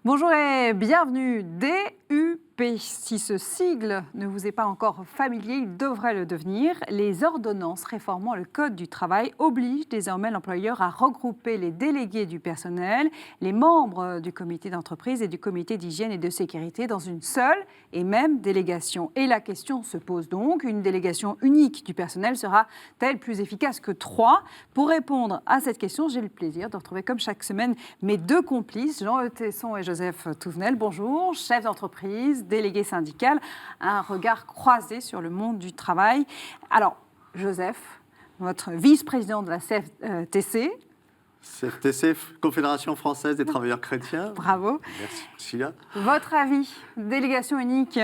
Bonjour et bienvenue. DUP. Si ce sigle ne vous est pas encore familier, il devrait le devenir. Les ordonnances réformant le Code du travail obligent désormais l'employeur à regrouper les délégués du personnel, les membres du comité d'entreprise et du comité d'hygiène et de sécurité dans une seule et même délégation. Et la question se pose donc, une délégation unique du personnel sera-t-elle plus efficace que 3 ? Pour répondre à cette question, j'ai le plaisir de retrouver comme chaque semaine mes deux complices, Jean Tesson et Joseph Touvenel. Bonjour, chef d'entreprise, délégué syndical, un regard croisé sur le monde du travail. Alors, Joseph, votre vice-président de la CFTC. CFTC, Confédération française des travailleurs chrétiens. Bravo. Merci, Sheila. Votre avis, délégation unique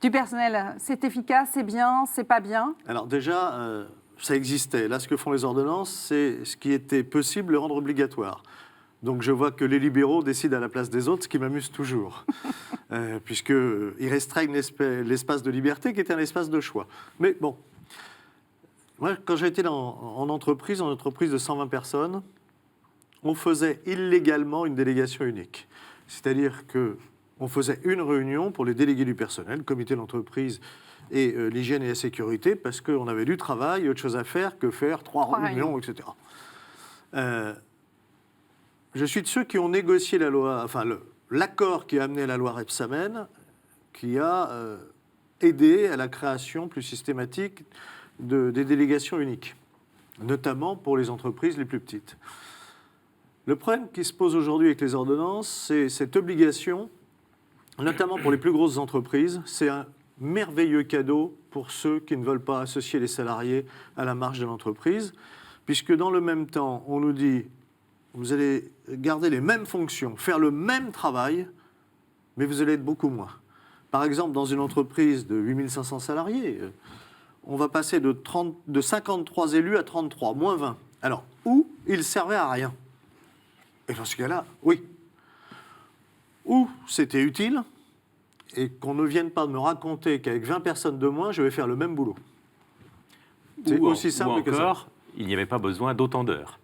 du personnel, c'est efficace, c'est bien, c'est pas bien ? Alors déjà, ça existait. Là, ce que font les ordonnances, c'est ce qui était possible, le rendre obligatoire. Donc je vois que les libéraux décident à la place des autres, ce qui m'amuse toujours, puisqu'ils restreignent l'espace de liberté qui était un espace de choix. Mais bon, moi, quand j'étais en entreprise de 120 personnes, on faisait illégalement une délégation unique. C'est-à-dire qu'on faisait une réunion pour les délégués du personnel, le comité d'entreprise et l'hygiène et la sécurité, parce qu'on avait du travail, autre chose à faire que faire 3 réunions, etc. Je suis de ceux qui ont négocié la loi, enfin l'accord qui a amené la loi Rebsamen, qui a aidé à la création plus systématique des délégations uniques, notamment pour les entreprises les plus petites. Le problème qui se pose aujourd'hui avec les ordonnances, c'est cette obligation, notamment pour les plus grosses entreprises, c'est un merveilleux cadeau pour ceux qui ne veulent pas associer les salariés à la marge de l'entreprise, puisque dans le même temps, on nous dit vous allez garder les mêmes fonctions, faire le même travail, mais vous allez être beaucoup moins. Par exemple, dans une entreprise de 8500 salariés, on va passer de 53 élus à 33, moins 20. Alors, ou ils servaient à rien. Et dans ce cas-là, oui. Ou c'était utile, et qu'on ne vienne pas me raconter qu'avec 20 personnes de moins, je vais faire le même boulot. C'est aussi simple que ça. Ou encore, il n'y avait pas besoin d'autant d'heures.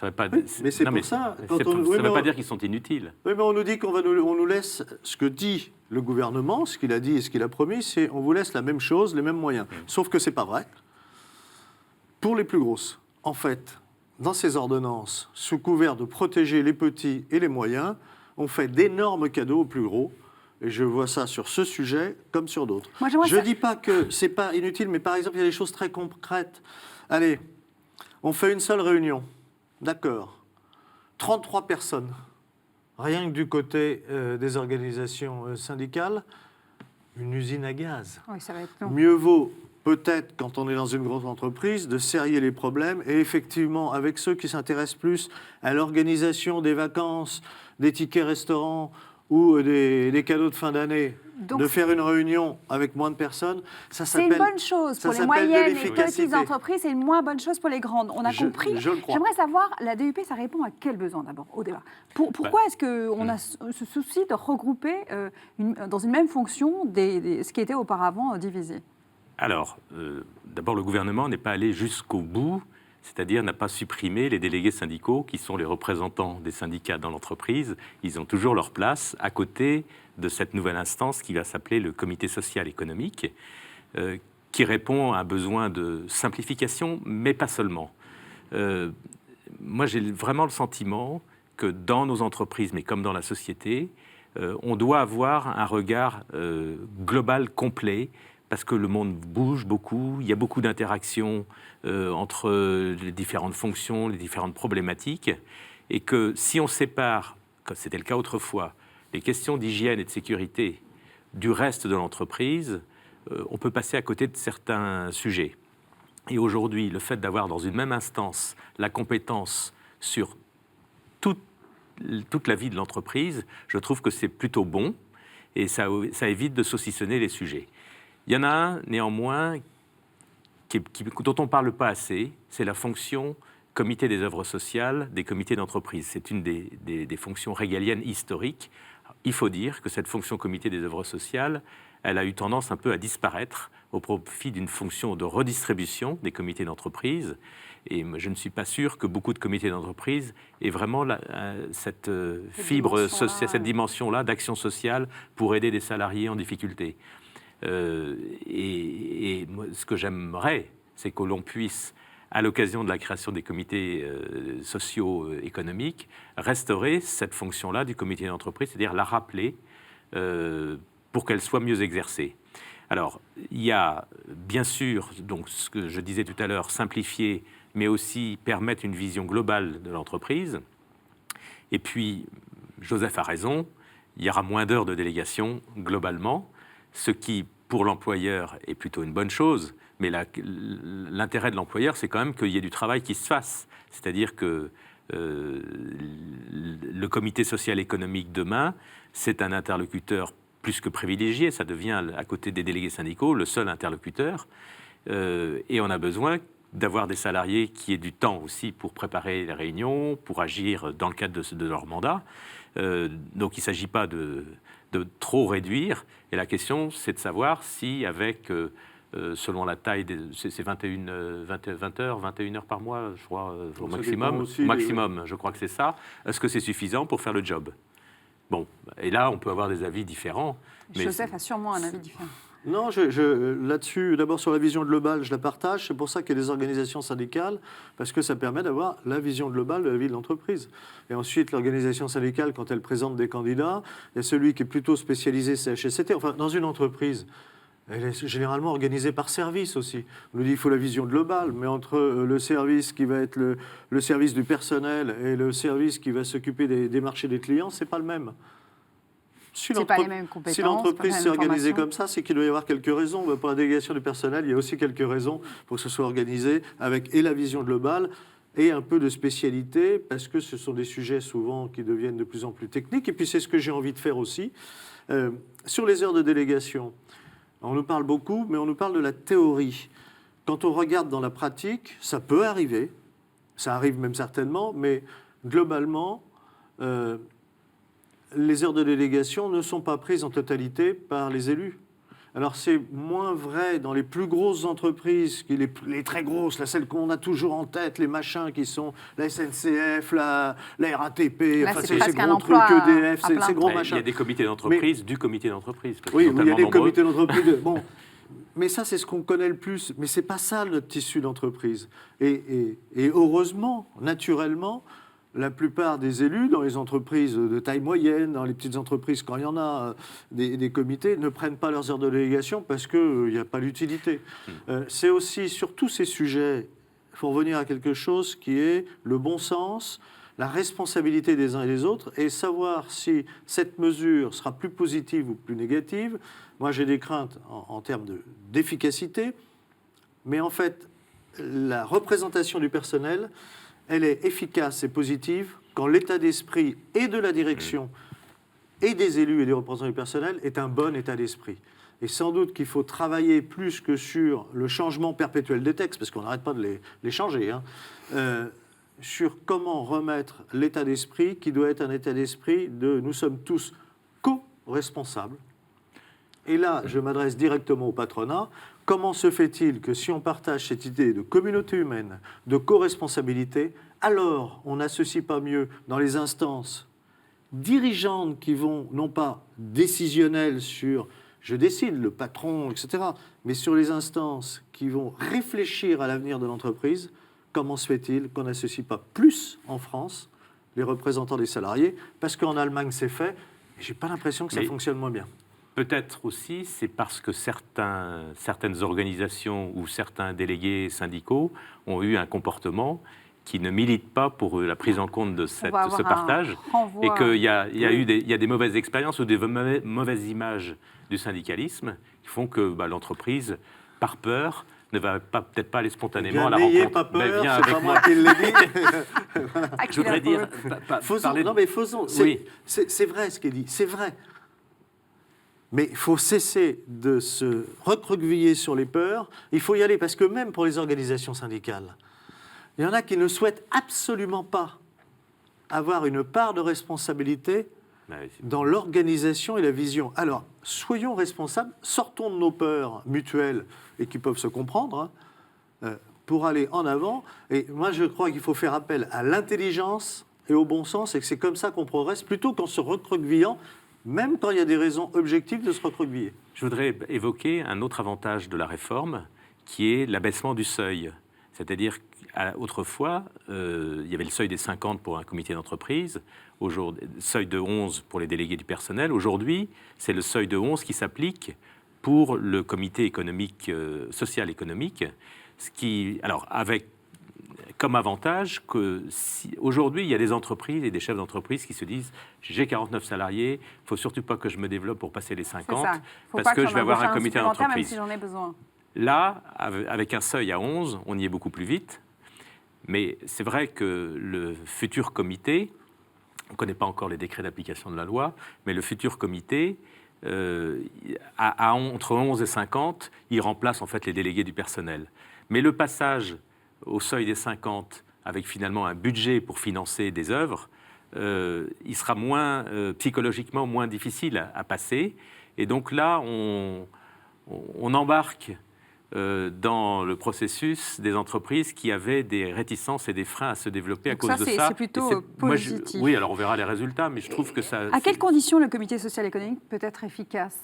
Ça veut pas, oui, mais c'est pour ça. Ça ne veut pas dire qu'ils sont inutiles. Oui, mais on nous dit on nous laisse ce que dit le gouvernement, ce qu'il a dit et ce qu'il a promis, c'est on vous laisse la même chose, les mêmes moyens. Sauf que c'est pas vrai. Pour les plus grosses, en fait, dans ces ordonnances, sous couvert de protéger les petits et les moyens, on fait d'énormes cadeaux aux plus gros. Et je vois ça sur ce sujet comme sur d'autres. Je ne dis pas que c'est pas inutile, mais par exemple, il y a des choses très concrètes. Allez, on fait une seule réunion. D'accord. 33 personnes. Rien que du côté des organisations syndicales, une usine à gaz. Oui, ça va être long. Mieux vaut, peut-être, quand on est dans une grosse entreprise, de serrer les problèmes. Et effectivement, avec ceux qui s'intéressent plus à l'organisation des vacances, des tickets restaurants ou des cadeaux de fin d'année, donc, de faire une réunion avec moins de personnes, ça s'appelle... C'est une bonne chose pour les moyennes et petites entreprises, c'est une moins bonne chose pour les grandes. On a compris. Je le crois. J'aimerais savoir, la DUP, ça répond à quel besoin d'abord, au débat ? Pourquoi est-ce qu'on a ce souci de regrouper dans une même fonction ce qui était auparavant divisé ? Alors, d'abord, le gouvernement n'est pas allé jusqu'au bout, c'est-à-dire n'a pas supprimé les délégués syndicaux qui sont les représentants des syndicats dans l'entreprise. Ils ont toujours leur place à côté de cette nouvelle instance qui va s'appeler le comité social économique, qui répond à un besoin de simplification, mais pas seulement. Moi, j'ai vraiment le sentiment que dans nos entreprises, mais comme dans la société, on doit avoir un regard global, complet, parce que le monde bouge beaucoup, il y a beaucoup d'interactions entre les différentes fonctions, les différentes problématiques, et que si on sépare, comme c'était le cas autrefois, les questions d'hygiène et de sécurité du reste de l'entreprise, on peut passer à côté de certains sujets. Et aujourd'hui, le fait d'avoir dans une même instance la compétence sur toute la vie de l'entreprise, je trouve que c'est plutôt bon, et ça évite de saucissonner les sujets. Il y en a un, néanmoins, dont on ne parle pas assez, c'est la fonction comité des œuvres sociales des comités d'entreprise. C'est une des fonctions régaliennes historiques. Il faut dire que cette fonction comité des œuvres sociales, elle a eu tendance un peu à disparaître au profit d'une fonction de redistribution des comités d'entreprise. Et je ne suis pas sûr que beaucoup de comités d'entreprise aient vraiment cette fibre, cette dimension-là d'action sociale pour aider des salariés en difficulté. Et moi, ce que j'aimerais, c'est que l'on puisse, à l'occasion de la création des comités socio-économiques, restaurer cette fonction-là du comité d'entreprise, c'est-à-dire la rappeler pour qu'elle soit mieux exercée. Alors, il y a bien sûr, donc, ce que je disais tout à l'heure, simplifier, mais aussi permettre une vision globale de l'entreprise. Et puis, Joseph a raison, il y aura moins d'heures de délégation globalement, ce qui, pour l'employeur, est plutôt une bonne chose. Mais l'intérêt de l'employeur, c'est quand même qu'il y ait du travail qui se fasse. C'est-à-dire que le comité social économique demain, c'est un interlocuteur plus que privilégié. Ça devient, à côté des délégués syndicaux, le seul interlocuteur. Et on a besoin d'avoir des salariés qui aient du temps aussi pour préparer les réunions, pour agir dans le cadre de leur mandat. Donc il ne s'agit pas de trop réduire. Et la question, c'est de savoir si, avec, selon la taille, c'est 20 heures, 21 heures par mois, je crois, au maximum. Je crois que c'est ça. Est-ce que c'est suffisant pour faire le job ? Bon, et là, on peut avoir des avis différents. Joseph a sûrement un avis différent. Non, là-dessus, d'abord sur la vision globale, je la partage. C'est pour ça qu'il y a des organisations syndicales, parce que ça permet d'avoir la vision globale de la vie de l'entreprise. Et ensuite, l'organisation syndicale, quand elle présente des candidats, il y a celui qui est plutôt spécialisé CHSCT. Enfin, dans une entreprise, elle est généralement organisée par service aussi. On nous dit qu'il faut la vision globale, mais entre le service qui va être le service du personnel et le service qui va s'occuper des marchés des clients, c'est pas le même. Si l'entreprise s'est organisée comme ça, c'est qu'il doit y avoir quelques raisons. Pour la délégation du personnel, il y a aussi quelques raisons pour que ce soit organisé avec et la vision globale et un peu de spécialité, parce que ce sont des sujets souvent qui deviennent de plus en plus techniques. Et puis c'est ce que j'ai envie de faire aussi. Sur les heures de délégation, on nous parle beaucoup, mais on nous parle de la théorie. Quand on regarde dans la pratique, ça peut arriver, ça arrive même certainement, mais globalement, les heures de délégation ne sont pas prises en totalité par les élus. Alors c'est moins vrai dans les plus grosses entreprises, les très grosses, celles qu'on a toujours en tête, les machins qui sont la SNCF, la RATP, là, enfin, ces gros trucs, EDF, ces gros machins. Il y a des comités d'entreprise, du comité d'entreprise. Oui, il y a des comités d'entreprise. Bon, mais ça, c'est ce qu'on connaît le plus. Mais c'est pas ça notre tissu d'entreprise. Et heureusement, naturellement, la plupart des élus dans les entreprises de taille moyenne, dans les petites entreprises, quand il y en a des comités, ne prennent pas leurs heures de délégation parce qu'il n'y a pas l'utilité. C'est aussi, sur tous ces sujets, il faut revenir à quelque chose qui est le bon sens, la responsabilité des uns et des autres, et savoir si cette mesure sera plus positive ou plus négative. Moi, j'ai des craintes en termes d'efficacité, mais en fait, la représentation du personnel, elle est efficace et positive quand l'état d'esprit et de la direction et des élus et des représentants du personnel est un bon état d'esprit. Et sans doute qu'il faut travailler plus que sur le changement perpétuel des textes, parce qu'on n'arrête pas de les changer, sur comment remettre l'état d'esprit qui doit être un état d'esprit de nous sommes tous co-responsables. Et là, je m'adresse directement au patronat. Comment se fait-il que si on partage cette idée de communauté humaine, de co-responsabilité, alors on n'associe pas mieux dans les instances dirigeantes qui vont, non pas décisionnelles sur « je décide, le patron, etc., mais sur les instances qui vont réfléchir à l'avenir de l'entreprise, comment se fait-il qu'on n'associe pas plus en France les représentants des salariés? Parce qu'en Allemagne, c'est fait, et je n'ai pas l'impression que ça fonctionne moins bien. Peut-être aussi, c'est parce que certaines organisations ou certains délégués syndicaux ont eu un comportement qui ne milite pas pour la prise en compte de ce partage, et qu'il y a des mauvaises expériences ou des mauvaises images du syndicalisme qui font que l'entreprise, par peur, ne va peut-être pas aller spontanément à la rencontre. N'ayez pas peur, c'est pas moi qui l'ai dit. Je voudrais dire... faisons. C'est vrai ce qu'il dit, c'est vrai. Mais il faut cesser de se recroqueviller sur les peurs. Il faut y aller, parce que même pour les organisations syndicales, il y en a qui ne souhaitent absolument pas avoir une part de responsabilité dans l'organisation et la vision. Alors, soyons responsables, sortons de nos peurs mutuelles et qui peuvent se comprendre, pour aller en avant. Et moi, je crois qu'il faut faire appel à l'intelligence et au bon sens, et que c'est comme ça qu'on progresse, plutôt qu'en se recroquevillant, même quand il y a des raisons objectives de se recroqueviller. Je voudrais évoquer un autre avantage de la réforme, qui est l'abaissement du seuil. C'est-à-dire qu'autrefois, il y avait le seuil des 50 pour un comité d'entreprise, seuil de 11 pour les délégués du personnel. Aujourd'hui, c'est le seuil de 11 qui s'applique pour le comité économique, social économique, ce qui, alors, avec comme avantage que aujourd'hui, il y a des entreprises et des chefs d'entreprise qui se disent « j'ai 49 salariés, il ne faut surtout pas que je me développe pour passer les 50 parce que je vais avoir un comité d'entreprise. » Même si j'en ai besoin. Là, avec un seuil à 11, on y est beaucoup plus vite. Mais c'est vrai que le futur comité, on ne connaît pas encore les décrets d'application de la loi, mais le futur comité, entre 11 et 50, il remplace en fait les délégués du personnel. Mais le passage au seuil des 50, avec finalement un budget pour financer des œuvres, il sera psychologiquement moins difficile à passer. Et donc là, on embarque dans le processus des entreprises qui avaient des réticences et des freins à se développer donc à cause de ça. C'est plutôt positif. Oui, alors on verra les résultats, mais je trouve que ça... À quelles conditions le comité social économique peut être efficace ?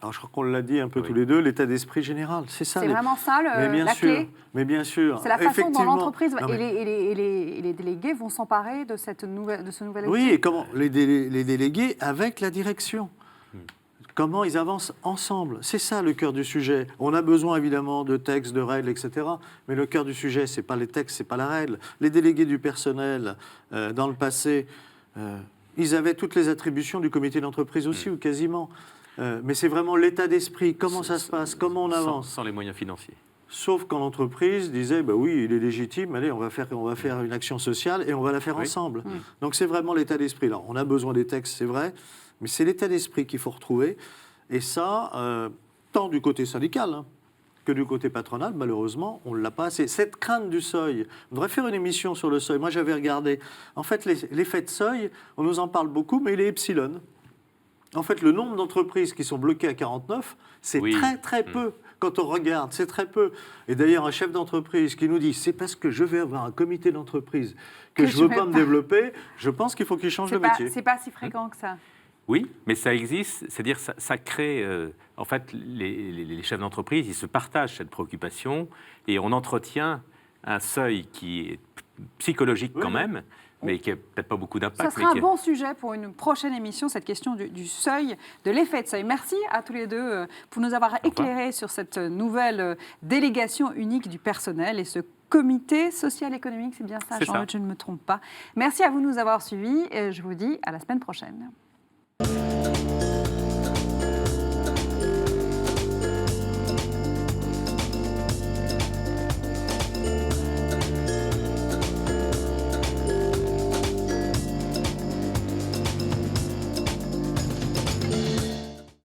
Alors, je crois qu'on l'a dit un peu tous les deux, l'état d'esprit général, c'est ça. C'est vraiment ça la clé. Mais bien sûr. C'est la façon dont l'entreprise et les délégués vont s'emparer de ce nouvel outil. Oui, et comment les délégués avec la direction. Comment ils avancent ensemble. C'est ça le cœur du sujet. On a besoin évidemment de textes, de règles, etc. Mais le cœur du sujet, ce n'est pas les textes, ce n'est pas la règle. Les délégués du personnel, dans le passé, ils avaient toutes les attributions du comité d'entreprise aussi, ou quasiment. Mais c'est vraiment l'état d'esprit, comment ça se passe, comment on avance. Sans les moyens financiers. Sauf quand l'entreprise disait, bah oui, il est légitime, allez, on va faire une action sociale et on va la faire ensemble. Donc c'est vraiment l'état d'esprit. Alors, on a besoin des textes, c'est vrai, mais c'est l'état d'esprit qu'il faut retrouver. Et ça, tant du côté syndical que du côté patronal, malheureusement, on ne l'a pas assez. Cette crainte du seuil, on devrait faire une émission sur le seuil. Moi, j'avais regardé. En fait, l'effet de seuil, on nous en parle beaucoup, mais il est epsilon. En fait, le nombre d'entreprises qui sont bloquées à 49, c'est très peu. Quand on regarde, c'est très peu. Et d'ailleurs, un chef d'entreprise qui nous dit « c'est parce que je vais avoir un comité d'entreprise que je ne veux pas me développer », je pense qu'il faut qu'il change de métier. C'est pas si fréquent que ça. Oui, mais ça existe, c'est-à-dire ça crée... en fait, les chefs d'entreprise, ils se partagent cette préoccupation et on entretient un seuil qui est psychologique quand même, mais qui n'a peut-être pas beaucoup d'impact. Ça sera un bon sujet pour une prochaine émission, cette question du seuil, de l'effet de seuil. Merci à tous les deux pour nous avoir éclairés sur cette nouvelle délégation unique du personnel et ce comité social économique, c'est bien ça, Jean-Eudes, je ne me trompe pas. Merci à vous de nous avoir suivis et je vous dis à la semaine prochaine.